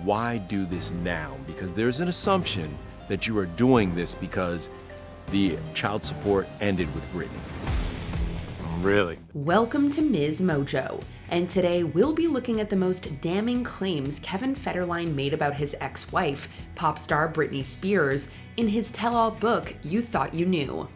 why do this now? Because there's an assumption that you are doing this because the child support ended with Britney. Really? Welcome to MsMojo, and today we'll be looking at the most damning claims Kevin Federline made about his ex-wife, pop star Britney Spears, in his tell-all book, You Thought You Knew.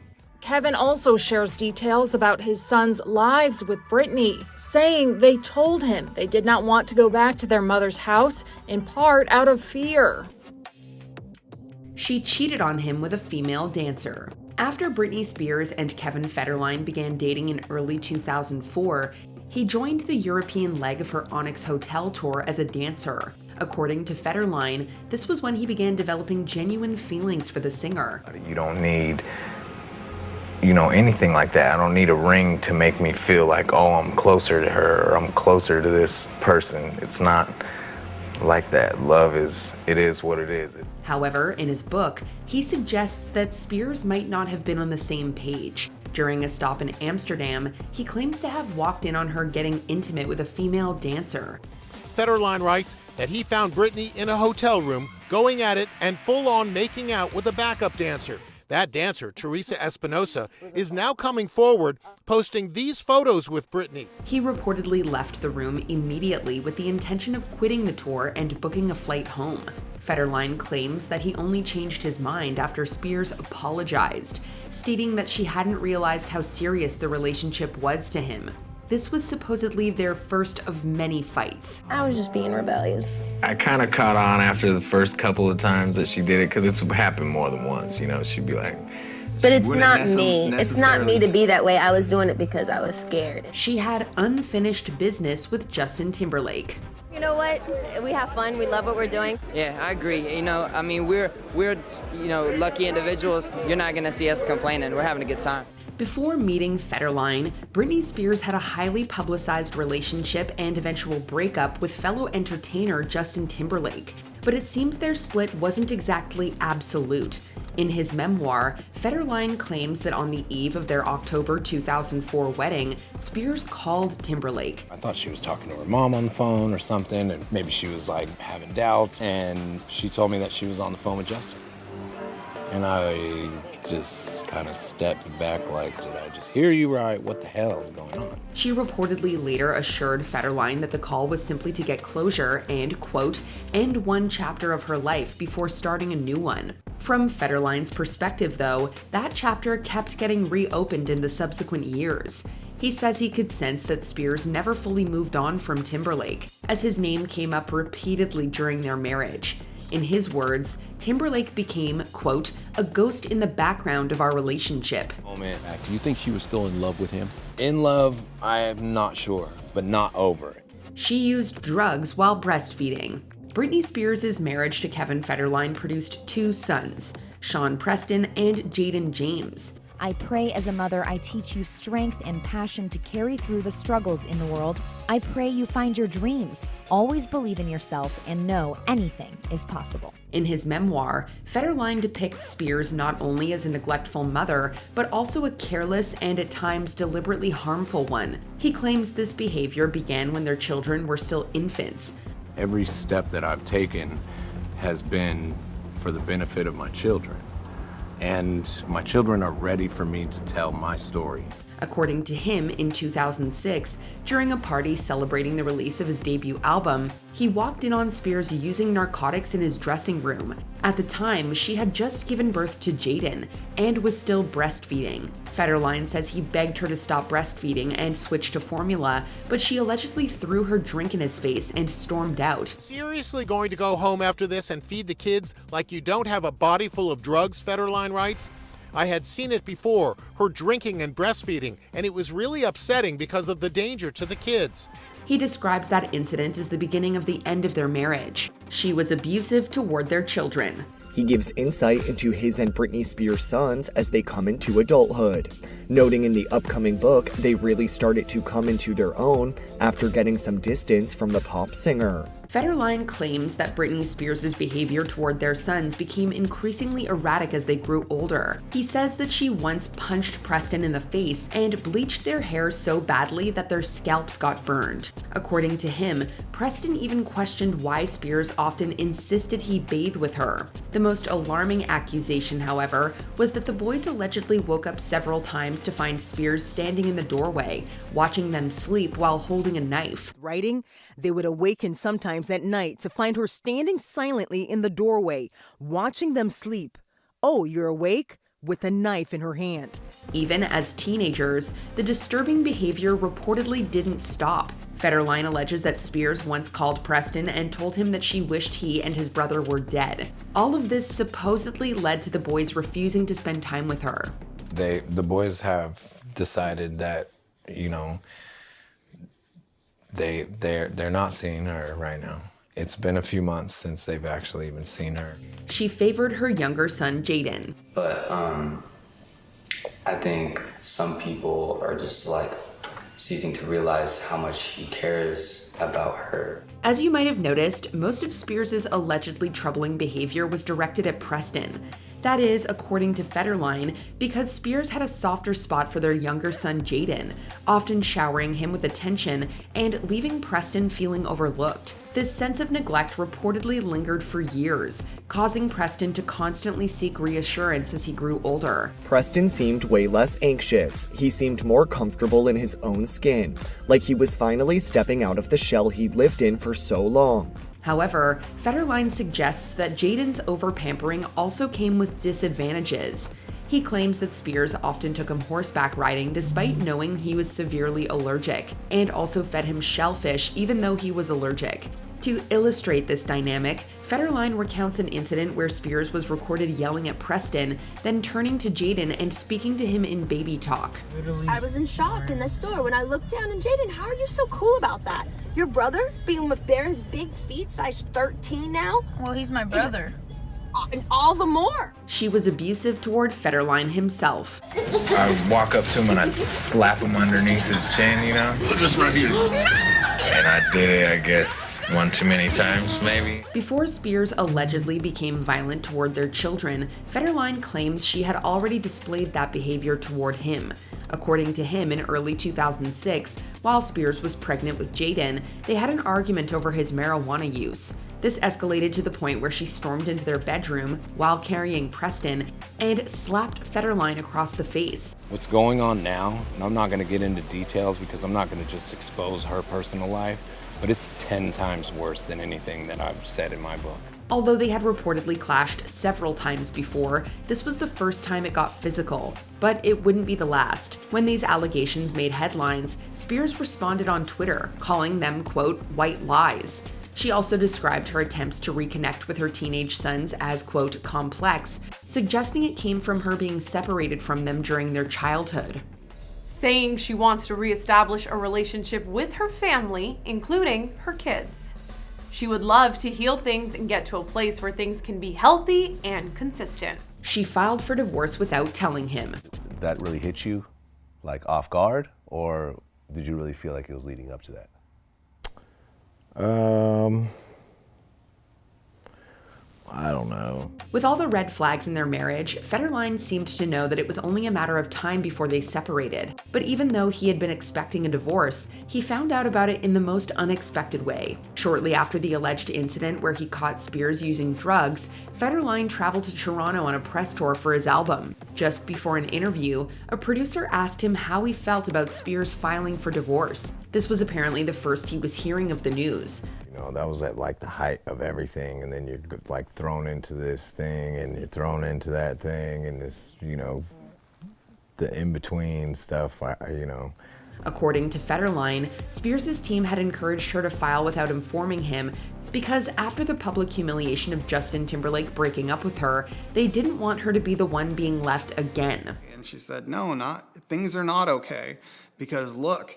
Kevin also shares details about his sons' lives with Britney, saying they told him they did not want to go back to their mother's house, in part out of fear. She cheated on him with a female dancer. After Britney Spears and Kevin Federline began dating in early 2004, he joined the European leg of her Onyx Hotel tour as a dancer. According to Federline, this was when he began developing genuine feelings for the singer. You don't need, anything like that. I don't need a ring to make me feel like, oh, I'm closer to her or I'm closer to this person. It's not like that. Love is what it is. However, in his book, he suggests that Spears might not have been on the same page. During a stop in Amsterdam, he claims to have walked in on her getting intimate with a female dancer. Federline writes that he found Britney in a hotel room, going at it and full-on making out with a backup dancer. That dancer, Teresa Espinosa, is now coming forward, posting these photos with Britney. He reportedly left the room immediately with the intention of quitting the tour and booking a flight home. Federline claims that he only changed his mind after Spears apologized, stating that she hadn't realized how serious the relationship was to him. This was supposedly their first of many fights. I was just being rebellious. I kind of caught on after the first couple of times that she did it because it's happened more than once. She'd be like, but it's not me. It's not me to be that way. I was doing it because I was scared. She had unfinished business with Justin Timberlake. You know what? We have fun. We love what we're doing. Yeah, I agree. We're lucky individuals. You're not gonna see us complaining. We're having a good time. Before meeting Federline, Britney Spears had a highly publicized relationship and eventual breakup with fellow entertainer Justin Timberlake. But it seems their split wasn't exactly absolute. In his memoir, Federline claims that on the eve of their October 2004 wedding, Spears called Timberlake. I thought she was talking to her mom on the phone or something, and maybe she was having doubts, and she told me that she was on the phone with Justin. And I just kind of stepped back did I just hear you right? What the hell is going on? She reportedly later assured Federline that the call was simply to get closure and, quote, end one chapter of her life before starting a new one. From Federline's perspective, though, that chapter kept getting reopened in the subsequent years. He says he could sense that Spears never fully moved on from Timberlake, as his name came up repeatedly during their marriage. In his words, Timberlake became, quote, a ghost in the background of our relationship. Oh man, Do you think she was still in love with him? in love, I am not sure, but not over it. She used drugs while breastfeeding. Britney Spears' marriage to Kevin Federline produced two sons, Sean Preston and Jaden James. I pray as a mother I teach you strength and passion to carry through the struggles in the world. I pray you find your dreams, always believe in yourself, and know anything is possible. In his memoir, Federline depicts Spears not only as a neglectful mother, but also a careless and at times deliberately harmful one. He claims this behavior began when their children were still infants. Every step that I've taken has been for the benefit of my children. And my children are ready for me to tell my story. According to him, in 2006, during a party celebrating the release of his debut album, he walked in on Spears using narcotics in his dressing room. At the time, she had just given birth to Jaden and was still breastfeeding. Federline says he begged her to stop breastfeeding and switch to formula, but she allegedly threw her drink in his face and stormed out. Seriously going to go home after this and feed the kids like you don't have a body full of drugs, Federline writes? I had seen it before, her drinking and breastfeeding, and it was really upsetting because of the danger to the kids. He describes that incident as the beginning of the end of their marriage. She was abusive toward their children. He gives insight into his and Britney Spears' sons as they come into adulthood, noting in the upcoming book they really started to come into their own after getting some distance from the pop singer. Federline claims that Britney Spears' behavior toward their sons became increasingly erratic as they grew older. He says that she once punched Preston in the face and bleached their hair so badly that their scalps got burned. According to him, Preston even questioned why Spears often insisted he bathe with her. The most alarming accusation, however, was that the boys allegedly woke up several times to find Spears standing in the doorway, watching them sleep while holding a knife. Writing, they would awaken sometimes at night to find her standing silently in the doorway, watching them sleep. "Oh, you're awake?" with a knife in her hand. Even as teenagers, the disturbing behavior reportedly didn't stop. Federline alleges that Spears once called Preston and told him that she wished he and his brother were dead. All of this supposedly led to the boys refusing to spend time with her. The boys have decided that, you know, they're not seeing her right now. It's been a few months since they've actually even seen her. She favored her younger son, Jaden. But I think some people are just like ceasing to realize how much he cares about her. As you might have noticed, most of Spears' allegedly troubling behavior was directed at Preston. That is, according to Federline, because Spears had a softer spot for their younger son, Jaden, often showering him with attention and leaving Preston feeling overlooked. This sense of neglect reportedly lingered for years, causing Preston to constantly seek reassurance as he grew older. Preston seemed way less anxious. He seemed more comfortable in his own skin, like he was finally stepping out of the shell he'd lived in for so long. However, Federline suggests that Jaden's over-pampering also came with disadvantages. He claims that Spears often took him horseback riding despite knowing he was severely allergic, and also fed him shellfish even though he was allergic. To illustrate this dynamic, Federline recounts an incident where Spears was recorded yelling at Preston, then turning to Jaden and speaking to him in baby talk. I was in shock in the store when I looked down and Jaden, how are you so cool about that? Your brother being with Bear's big feet, size 13 now? Well, he's my brother. And all the more. She was abusive toward Federline himself. I walk up to him and I slap him underneath his chin, you know? Just right here. And I did it, I guess, one too many times, maybe. Before Spears allegedly became violent toward their children, Federline claims she had already displayed that behavior toward him. According to him, in early 2006, while Spears was pregnant with Jaden, they had an argument over his marijuana use. This escalated to the point where she stormed into their bedroom while carrying Preston and slapped Federline across the face. What's going on now, and I'm not going to get into details because I'm not going to just expose her personal life, but it's 10 times worse than anything that I've said in my book. Although they had reportedly clashed several times before, this was the first time it got physical. But it wouldn't be the last. When these allegations made headlines, Spears responded on Twitter, calling them, quote, white lies. She also described her attempts to reconnect with her teenage sons as, quote, complex, suggesting it came from her being separated from them during their childhood. Saying she wants to reestablish a relationship with her family, including her kids. She would love to heal things and get to a place where things can be healthy and consistent. She filed for divorce without telling him. Did that really hit you, like off guard, or did you really feel like it was leading up to that? I don't know. With all the red flags in their marriage, Federline seemed to know that it was only a matter of time before they separated. But even though he had been expecting a divorce, he found out about it in the most unexpected way. Shortly after the alleged incident where he caught Spears using drugs, Federline traveled to Toronto on a press tour for his album. Just before an interview, a producer asked him how he felt about Spears filing for divorce. This was apparently the first he was hearing of the news. You know, that was at like the height of everything, and then you're like thrown into this thing, and you're thrown into that thing, and this, you know, the in-between stuff, you know. According to Federline, Spears' team had encouraged her to file without informing him because after the public humiliation of Justin Timberlake breaking up with her, they didn't want her to be the one being left again. And she said, no, things are not okay, because look.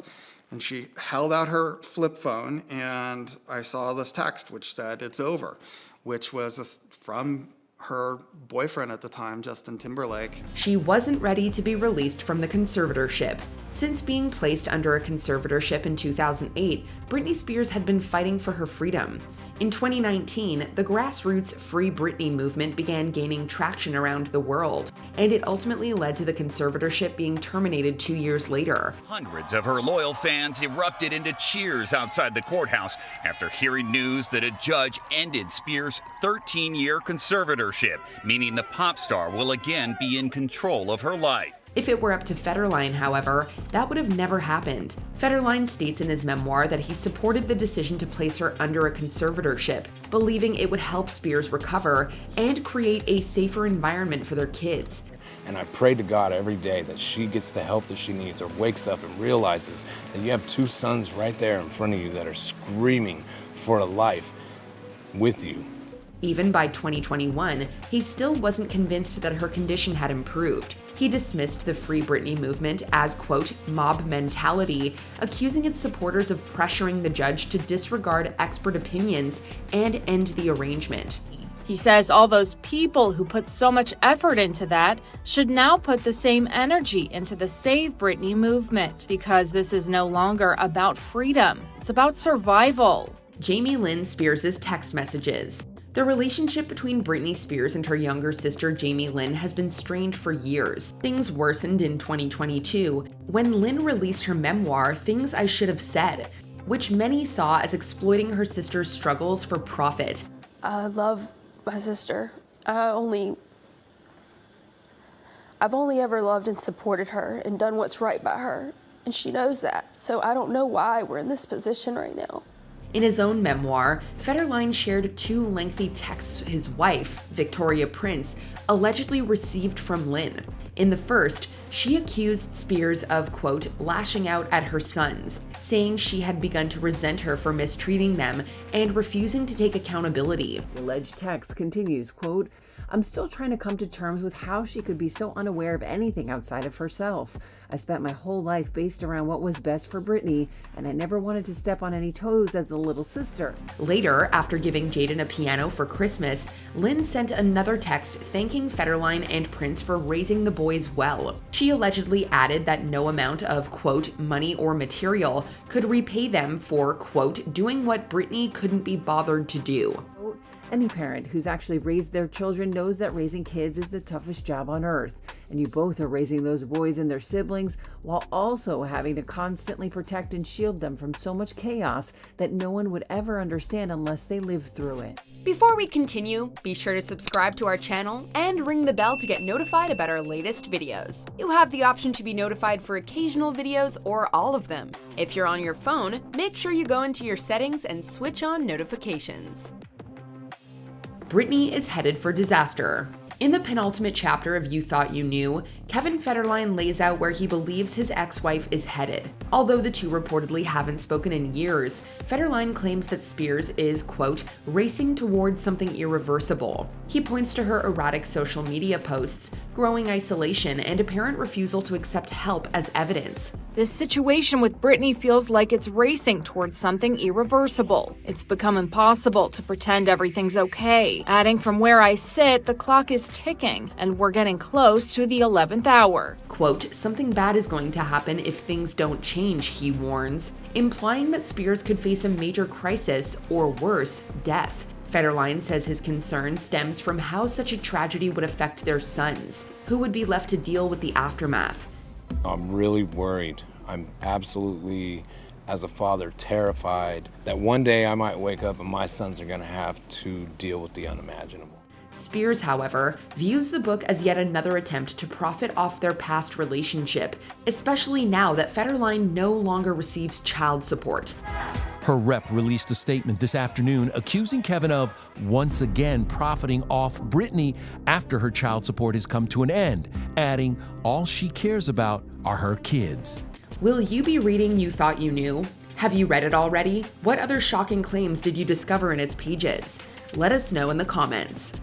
And she held out her flip phone, and I saw this text which said, it's over, which was from her boyfriend at the time, Justin Timberlake. She wasn't ready to be released from the conservatorship. Since being placed under a conservatorship in 2008, Britney Spears had been fighting for her freedom. In 2019, the grassroots Free Britney movement began gaining traction around the world, and it ultimately led to the conservatorship being terminated 2 years later. Hundreds of her loyal fans erupted into cheers outside the courthouse after hearing news that a judge ended Spears' 13-year conservatorship, meaning the pop star will again be in control of her life. If it were up to Federline, however, that would have never happened. Federline states in his memoir that he supported the decision to place her under a conservatorship, believing it would help Spears recover and create a safer environment for their kids. And I pray to God every day that she gets the help that she needs or wakes up and realizes that you have two sons right there in front of you that are screaming for a life with you. Even by 2021, he still wasn't convinced that her condition had improved. He dismissed the Free Britney movement as, quote, mob mentality, accusing its supporters of pressuring the judge to disregard expert opinions and end the arrangement. He says all those people who put so much effort into that should now put the same energy into the Save Britney movement, because this is no longer about freedom. It's about survival. Jamie Lynn Spears' text messages. The relationship between Britney Spears and her younger sister Jamie Lynn has been strained for years. Things worsened in 2022 when Lynn released her memoir, Things I Should Have Said, which many saw as exploiting her sister's struggles for profit. I love my sister. I've only ever loved and supported her and done what's right by her, and she knows that. So I don't know why we're in this position right now. In his own memoir, Federline shared 2 lengthy texts his wife, Victoria Prince, allegedly received from Lynn. In the first, she accused Spears of, quote, lashing out at her sons, saying she had begun to resent her for mistreating them and refusing to take accountability. The alleged text continues, quote, I'm still trying to come to terms with how she could be so unaware of anything outside of herself. I spent my whole life based around what was best for Britney, and I never wanted to step on any toes as a little sister. Later, after giving Jaden a piano for Christmas, Lynn sent another text thanking Federline and Prince for raising the boys well. She allegedly added that no amount of, quote, money or material could repay them for, quote, doing what Britney couldn't be bothered to do. Any parent who's actually raised their children knows that raising kids is the toughest job on earth, and you both are raising those boys and their siblings while also having to constantly protect and shield them from so much chaos that no one would ever understand unless they lived through it. Before we continue, be sure to subscribe to our channel and ring the bell to get notified about our latest videos. You have the option to be notified for occasional videos or all of them. If you're on your phone, make sure you go into your settings and switch on notifications. Britney is headed for disaster. In the penultimate chapter of You Thought You Knew, Kevin Federline lays out where he believes his ex-wife is headed. Although the two reportedly haven't spoken in years, Federline claims that Spears is, quote, racing towards something irreversible. He points to her erratic social media posts, growing isolation, and apparent refusal to accept help as evidence. This situation with Britney feels like it's racing towards something irreversible. It's become impossible to pretend everything's okay. Adding, from where I sit, the clock is ticking, and we're getting close to the 11th hour. Quote, something bad is going to happen if things don't change, he warns, implying that Spears could face a major crisis, or worse, death. Federline says his concern stems from how such a tragedy would affect their sons, who would be left to deal with the aftermath. I'm really worried. I'm absolutely, as a father, terrified that one day I might wake up and my sons are going to have to deal with the unimaginable. Spears, however, views the book as yet another attempt to profit off their past relationship, especially now that Federline no longer receives child support. Her rep released a statement this afternoon accusing Kevin of once again profiting off Britney after her child support has come to an end, adding all she cares about are her kids. Will you be reading You Thought You Knew? Have you read it already? What other shocking claims did you discover in its pages? Let us know in the comments.